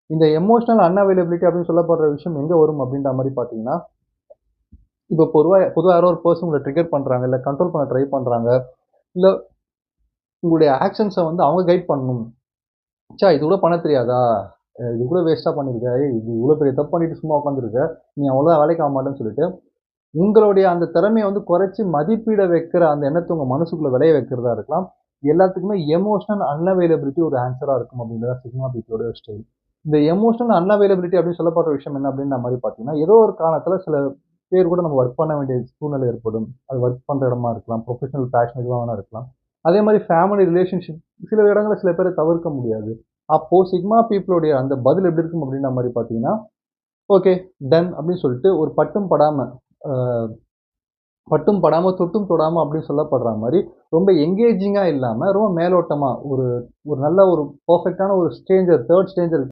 இந்த emotional unavailability அப்படின்னு சொல்லப்படுற விஷயம் எங்க வரும் அப்படின்ற மாரி பார்த்தீங்கன்னா, இப்போ பொதுவா யாரோ ஒரு பெர்சன் உங்கள ட்ரிகர் பண்றாங்க, இல்ல கண்ட்ரோல் பண்ண ட்ரை பண்றாங்க, இல்ல உங்களுடைய ஆக்ஷன்ஸ வந்து அவங்க கைட் பண்ணணும். "ச்ச இது கூட பண்ண தெரியாதா? இது கூட வேஸ்ட்டா பண்ணியிருக்க. ஏய் இது இவ்வளோ பெரிய தப்பு பண்ணிட்டு சும்மா உட்காந்துருக்க. நீ அவ்வளோதான் வேலைக்கு ஆக மாட்டேன்னு" சொல்லிட்டு, உங்களுடைய அந்த திறமைய வந்து குறைச்சு மதிப்பிட வைக்கிற அந்த எண்ணத்த உங்க மனசுக்குள்ள விளைய வைக்கிறதா இருக்கலாம். எல்லாத்துக்குமே எமோஷனல் அன்அவைலபிலிட்டி ஒரு ஆன்ஸரா இருக்கும் அப்படின்றது தான் சிக்மா பீப்பிளோட ஸ்டைல். இந்த எமோஷனல் அன்அவைலபிலிட்டி அப்படின்னு சொல்லப்படுற விஷயம் என்ன அப்படின்ற மாரி பார்த்தீங்கன்னா, ஏதோ ஒரு காரணத்துல சில பேர் கூட நம்ம ஒர்க் பண்ண வேண்டிய சூழ்நிலை ஏற்படும். அது ஒர்க் பண்ற இடமா இருக்கலாம், ப்ரொஃபஷனல் பேஷன் எதுவா வேணா இருக்கலாம். அதே மாரி ஃபேமிலி ரிலேஷன்ஷிப் சில இடங்கள்ல சில பேர தவிர்க்க முடியாது. அப்போ சிக்மா பீப்பிளுடைய அந்த பதில் எப்படி இருக்கும் அப்படின்ற மாரி பார்த்தீங்கன்னா, ஓகே டன் அப்படின்னு சொல்லிட்டு ஒரு பட்டும் படாம அ பட்டும் படாம, தொட்டும் தொடாம அப்படின்னு சொல்லப்படுற மாரி, ரொம்ப எங்கேஜிங்கா இல்லாம, ரொம்ப மேலோட்டமா ஒரு ஒரு நல்ல ஒரு பெர்ஃபெக்ட்டான ஒரு ஸ்ட்ரேஞ்சர், 3 ஸ்ட்ரேஞ்சர்